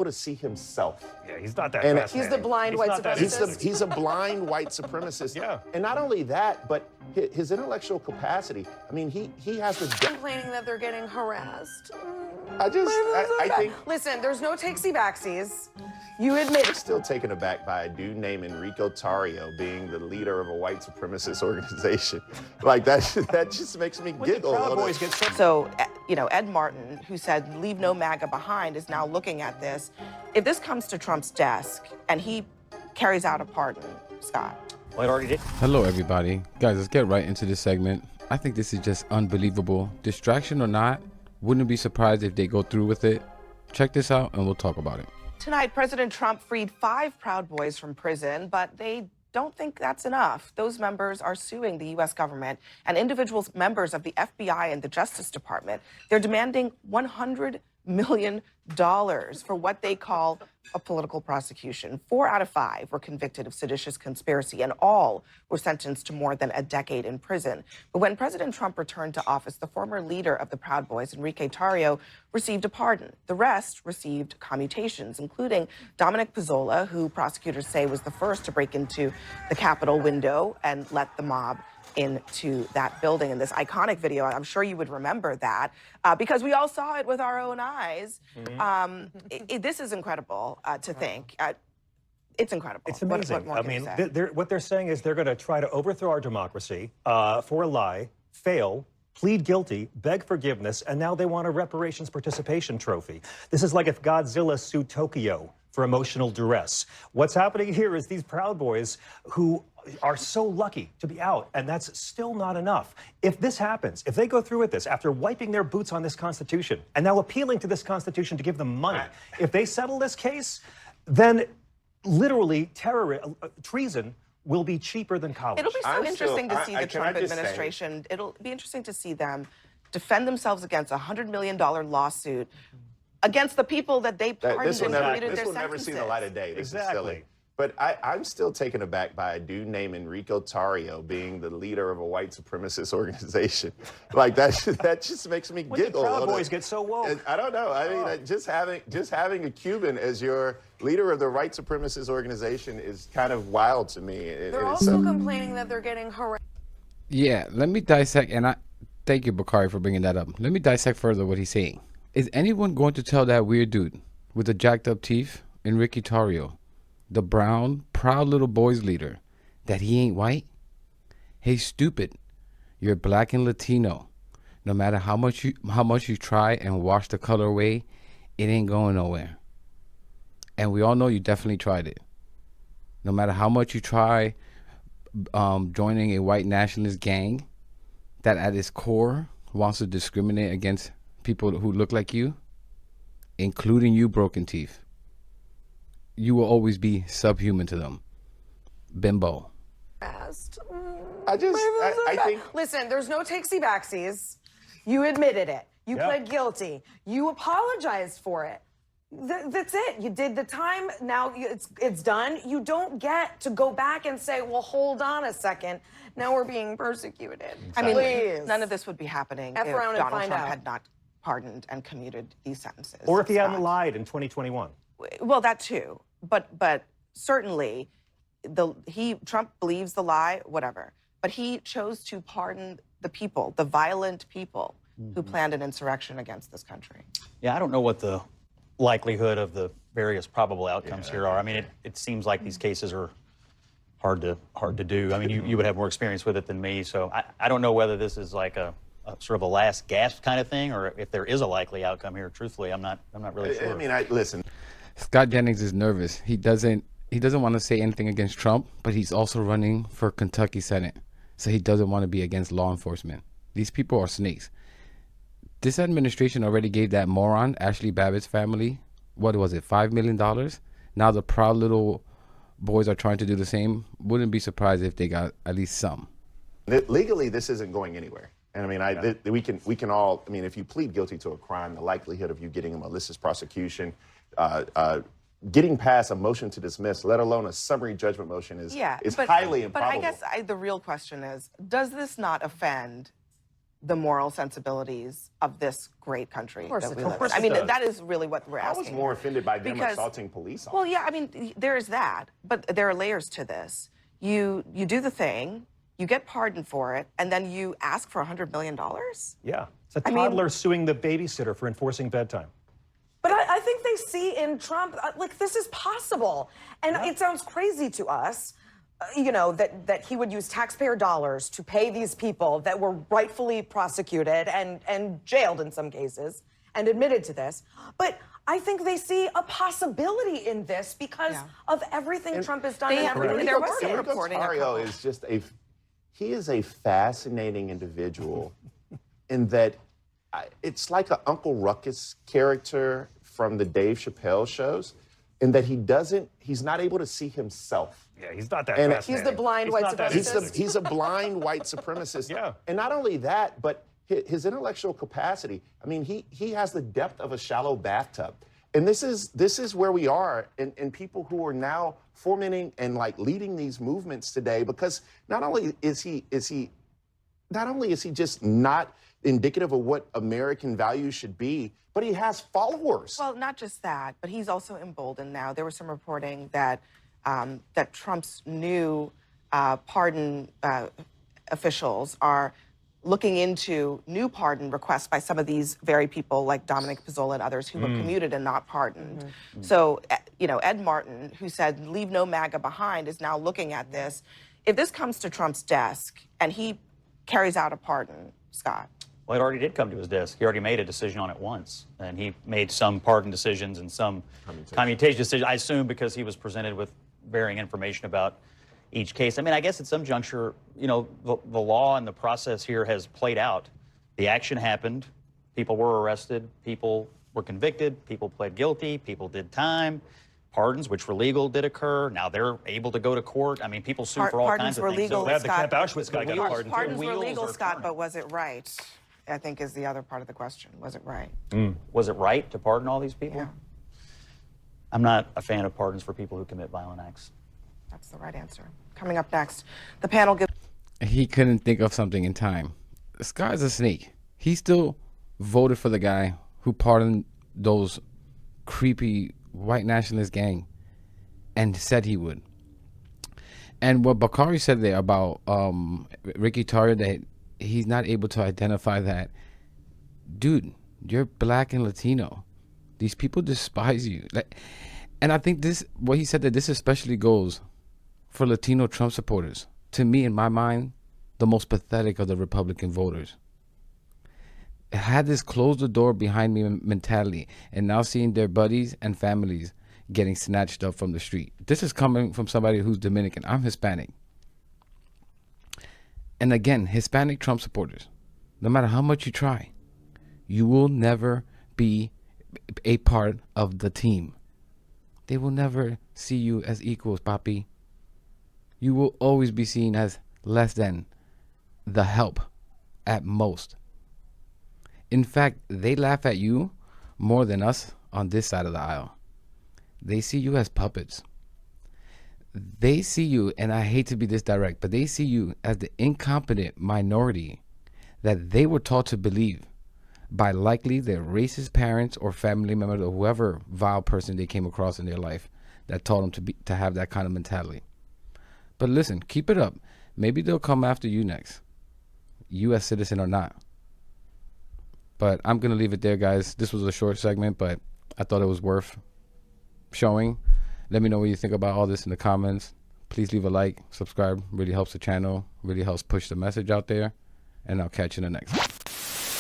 to see himself. Yeah, he's not that And fascinating. He's the blind white supremacist. He's a blind white supremacist. Yeah. And not only that, but his intellectual capacity. I mean, he has the Complaining that they're getting harassed. I think Listen, there's no takesy-backsies. You admit I'm still taken aback by a dude named Ricky Tarrio being the leader of a white supremacist organization. Like that just makes me giggle. Proud Boys get So, you know, Ed Martin, who said leave no MAGA behind, is now looking at this. If this comes to Trump's desk and he carries out a pardon, Scott. Well, it already did. Hello, everybody. Guys, let's get right into this segment. I think this is just unbelievable. Distraction or not, wouldn't be surprised if they go through with it. Check this out and we'll talk about it. Tonight, President Trump freed 5 Proud Boys from prison, but they don't think that's enough. Those members are suing the U.S. government and individual members of the FBI and the Justice Department. They're demanding $100 million for what they call a political prosecution. 4 out of 5 were convicted of seditious conspiracy, and all were sentenced to more than a decade in prison. But when President Trump returned to office, the former leader of the Proud Boys, Ricky Tarrio, received a pardon. The rest received commutations, including Dominic Pizzola, who prosecutors say was the first to break into the Capitol window and let the mob into that building in this iconic video. I'm sure you would remember that because we all saw it with our own eyes. This is incredible to think. It's incredible. It's amazing. What I mean, what they're saying is they're going to try to overthrow our democracy for a lie, fail, plead guilty, beg forgiveness, and now they want a reparations participation trophy. This is like if Godzilla sued Tokyo for emotional duress. What's happening here is these Proud Boys who are so lucky to be out, and that's still not enough. If this happens, if they go through with this after wiping their boots on this Constitution and now appealing to this Constitution to give them money, if they settle this case, then literally treason will be cheaper than college. It'll be so interesting to see the Trump administration. It'll be interesting to see them defend themselves against a $100 million lawsuit against the people that they pardoned and commuted their sentences. This will never see the light of day. This is silly. But I'm still taken aback by a dude named Ricky Tarrio being the leader of a white supremacist organization. Like that just makes me giggle. When the Proud Boys get so woke? I don't know. I mean, just having a Cuban as your leader of the white supremacist organization is kind of wild to me. They're also complaining that they're getting harassed. Yeah, let me dissect, and thank you, Bakari, for bringing that up. Let me dissect further what he's saying. Is anyone going to tell that weird dude with the jacked up teeth, Ricky Tarrio, the brown, proud little boys leader, that he ain't white? Hey, stupid, you're black and Latino. No matter how much you try and wash the color away, it ain't going nowhere. And we all know you definitely tried it. No matter how much you try joining a white nationalist gang that at its core wants to discriminate against people who look like you, including you, broken teeth, you will always be subhuman to them. Bimbo. I think. Listen, there's no takesy-backsies. You admitted it. You pled guilty. You apologized for it. That's it. You did the time. Now it's done. You don't get to go back and say, well, hold on a second. Now we're being persecuted. I mean, please. none of this would be happening if around and Donald find Trump out. had not pardoned and commuted these sentences. Or if he hadn't Scott. lied in 2021. Well, that too. But certainly, Trump believes the lie, whatever. But he chose to pardon the people, the violent people who planned an insurrection against this country. Yeah, I don't know what the likelihood of the various probable outcomes here are. I mean, it seems like these cases are hard to do. I mean, you would have more experience with it than me, so I don't know whether this is like a sort of a last gasp kind of thing, or if there is a likely outcome here. Truthfully, I'm not really sure. I mean, listen. Scott Jennings is nervous. He doesn't want to say anything against Trump, but he's also running for Kentucky Senate, so he doesn't want to be against law enforcement. These people are snakes. This administration already gave that moron, Ashley Babbitt's family, what was it, $5 million? Now the Proud Little Boys are trying to do the same. Wouldn't be surprised if they got at least some. Legally, this isn't going anywhere. And I mean, we can all, I mean, if you plead guilty to a crime, the likelihood of you getting a malicious prosecution, getting past a motion to dismiss, let alone a summary judgment motion is highly improbable. But I guess the real question is, does this not offend the moral sensibilities of this great country course that it we does. live Of course in. I it mean, does. that is really what we're I asking. was more offended by them Because- assaulting police officers. Well, yeah, I mean, there is that, but there are layers to this. You do the thing, you get pardoned for it, and then you ask for $100 million? Yeah. It's a I mean- toddler suing the babysitter for enforcing bedtime. But I think they see in Trump, like, this is possible. And it sounds crazy to us, you know, that he would use taxpayer dollars to pay these people that were rightfully prosecuted and jailed in some cases and admitted to this. But I think they see a possibility in this because of everything Trump has done they- and everything there he's was done. a Ricky reporting a Tarrio couple- is just he is a fascinating individual in that it's like an Uncle Ruckus character from the Dave Chappelle shows, in that he's not able to see himself. Yeah, he's not that And fascinating. He's the blind He's white not that supremacist. He's a blind white supremacist. Yeah. And not only that, but his intellectual capacity. I mean, he has the depth of a shallow bathtub. And this is where we are in people who are now fomenting and like leading these movements today, because not only is he just not indicative of what American values should be, but he has followers. Well, not just that, but he's also emboldened now. There was some reporting that that Trump's new pardon officials are looking into new pardon requests by some of these very people like Dominic Pizzola and others who were commuted and not pardoned. So, you know, Ed Martin, who said, leave no MAGA behind, is now looking at this. If this comes to Trump's desk and he carries out a pardon, Scott. Well, it already did come to his desk. He already made a decision on it once, and he made some pardon decisions and some commutation decisions, I assume because he was presented with varying information about each case. I mean, I guess at some juncture, you know, the law and the process here has played out. The action happened. People were arrested. People were convicted. People pled guilty. People did time. Pardons, which were legal, did occur. Now they're able to go to court. I mean, people sue for all Pardons kinds of were things. legal, glad the Scott. Camp Auschwitz guy got a pardon, too. Pardons were Wheels legal, are Scott, turning. but was it right? I think is the other part of the question. Was it right? Was it right to pardon all these people? Yeah. I'm not a fan of pardons for people who commit violent acts. That's the right answer. Coming up next, the panel gives. He couldn't think of something in time. This guy's a snake. He still voted for the guy who pardoned those creepy white nationalist gang and said he would. And what Bakari said there about Ricky Tarrio, that he's not able to identify that, dude, you're black and Latino. These people despise you. And I think this, what he said, that this especially goes for Latino Trump supporters. To me, in my mind, the most pathetic of the Republican voters. It had this close the door behind me mentality, and now seeing their buddies and families getting snatched up from the street. This is coming from somebody who's Dominican. I'm Hispanic. And again, Hispanic Trump supporters, no matter how much you try, you will never be a part of the team. They will never see you as equals, papi. You will always be seen as less than, the help at most. In fact, they laugh at you more than us on this side of the aisle. They see you as puppets. They see you, and I hate to be this direct, but they see you as the incompetent minority that they were taught to believe by likely their racist parents or family members or whoever vile person they came across in their life that taught them to have that kind of mentality. But listen, keep it up. Maybe they'll come after you next, U.S. citizen or not. But I'm going to leave it there, guys. This was a short segment, but I thought it was worth showing. Let me know what you think about all this in the comments. Please leave a like, subscribe. Really helps the channel, really helps push the message out there. And I'll catch you in the next one.